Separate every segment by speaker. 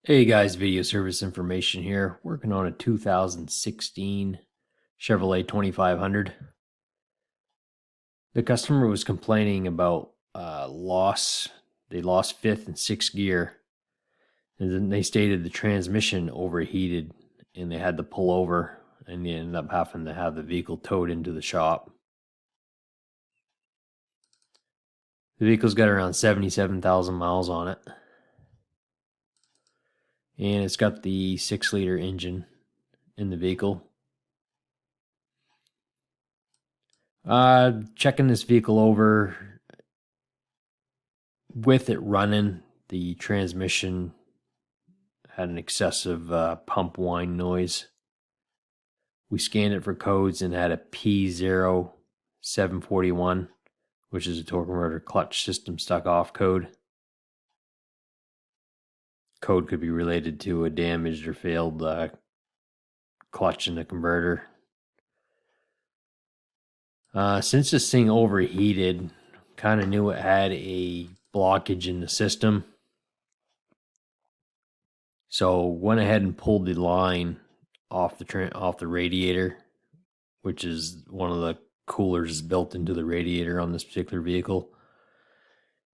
Speaker 1: Hey guys, video service information here. Working on a 2016 Chevrolet 2500. The customer was complaining about loss. They lost fifth and sixth gear. And then they stated the transmission overheated and they had to pull over and they ended up having to have the vehicle towed into the shop. The vehicle's got around 77,000 miles on it. And it's got the 6-liter engine in the vehicle. Checking this vehicle over, with it running, the transmission had an excessive pump whine noise. We scanned it for codes and had a P0741, which is a torque converter clutch system stuck off code. Code could be related to a damaged or failed clutch in the converter. Since this thing overheated, kind of knew it had a blockage in the system. So went ahead and pulled the line off the radiator, which is one of the coolers built into the radiator on this particular vehicle,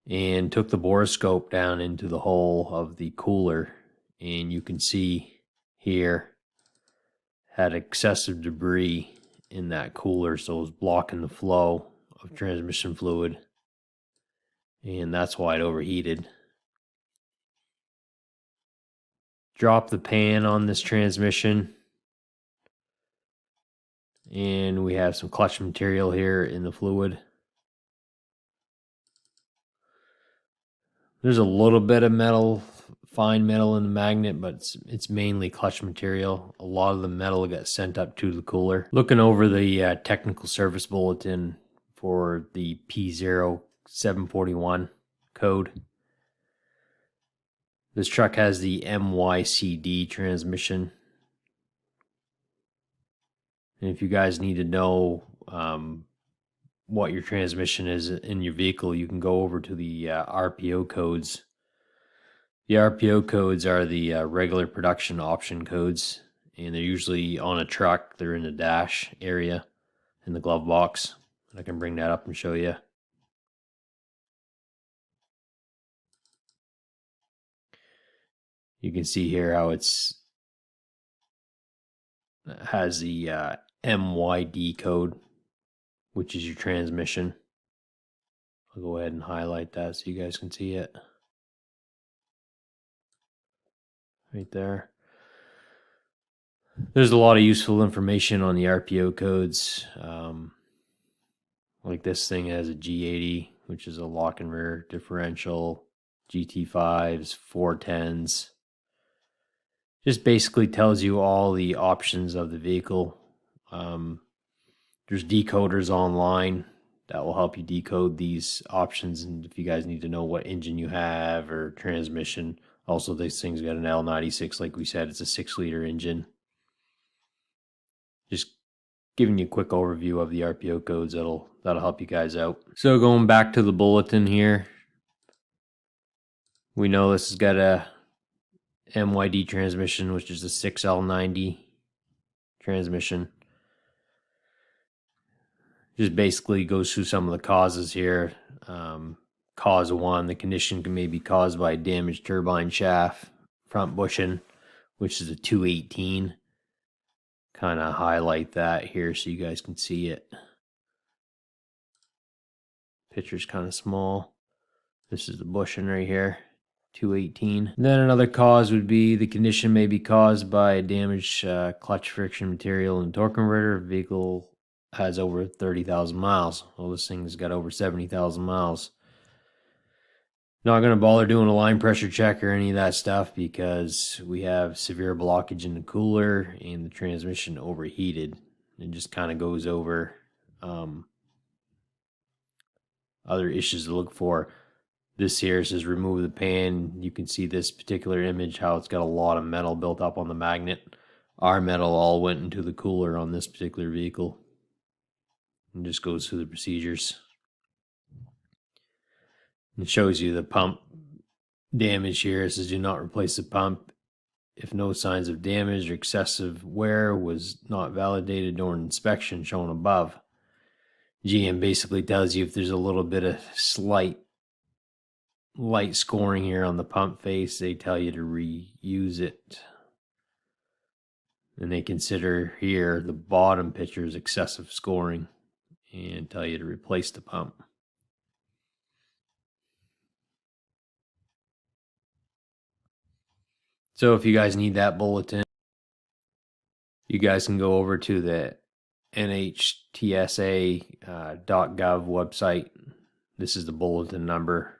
Speaker 1: and took the borescope down into the hole of the cooler, and you can see here had excessive debris in that cooler, so it was blocking the flow of transmission fluid, and that's why it overheated. Drop the pan on this transmission, and we have some clutch material here in the fluid. There's a little bit of metal, fine metal in the magnet, but it's mainly clutch material. A lot of the metal got sent up to the cooler. Looking over the technical service bulletin for the P0741 code. This truck has the MYCD transmission. And if you guys need to know what your transmission is in your vehicle, you can go over to the RPO codes. The RPO codes are the regular production option codes, and they're usually on a truck. They're in the dash area in the glove box. I can bring that up and show you. You can see here how it has the MYD code, which is your transmission. I'll go ahead and highlight that so you guys can see it. Right there. There's a lot of useful information on the RPO codes. Like this thing has a G80, which is a lock and rear differential, GT5s, 410s. Just basically tells you all the options of the vehicle. There's decoders online that will help you decode these options, and if you guys need to know what engine you have or transmission. Also, this thing's got an L96, like we said, it's a 6-liter engine. Just giving you a quick overview of the RPO codes that'll help you guys out. So going back to the bulletin here, we know this has got a MYD transmission, which is a 6L90 transmission. Just basically goes through some of the causes here. Cause 1, the condition can maybe caused by a damaged turbine shaft, front bushing, which is a 218. Kind of highlight that here so you guys can see it. Picture's kind of small. This is the bushing right here, 218. Then another cause would be the condition may be caused by a damaged clutch friction material and torque converter. Vehicle has over 30,000 miles. Well, this thing's got over 70,000 miles. Not going to bother doing a line pressure check or any of that stuff because we have severe blockage in the cooler and the transmission overheated. It just kind of goes over other issues to look for. This here says remove the pan. You can see this particular image, how it's got a lot of metal built up on the magnet. Our metal all went into the cooler on this particular vehicle. And just goes through the procedures. It shows you the pump damage here. It says do not replace the pump if no signs of damage or excessive wear was not validated during inspection shown above. GM basically tells you if there's a little bit of light scoring here on the pump face, they tell you to reuse it. And they consider here the bottom picture is excessive scoring and tell you to replace the pump. So if you guys need that bulletin, you guys can go over to the NHTSA.gov website. This is the bulletin number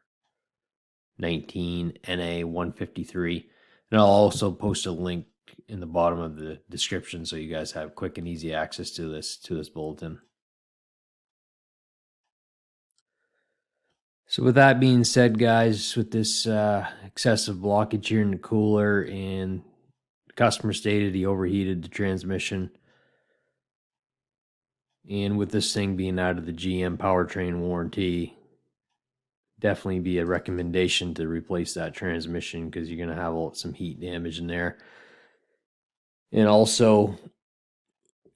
Speaker 1: 19 NA 153. And I'll also post a link in the bottom of the description so you guys have quick and easy access to this bulletin. So with that being said, guys, with this excessive blockage here in the cooler, and the customer stated he overheated the transmission, and with this thing being out of the GM powertrain warranty, definitely be a recommendation to replace that transmission because you're going to have some heat damage in there. And also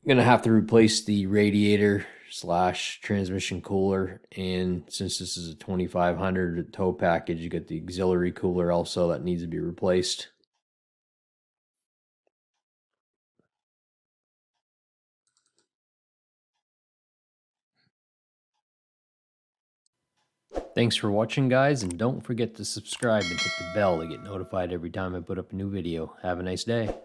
Speaker 1: going to have to replace the radiator / transmission cooler. And since this is a 2500 tow package, you got the auxiliary cooler also that needs to be replaced. Thanks for watching, guys, and don't forget to subscribe and hit the bell to get notified every time I put up a new video. Have a nice day.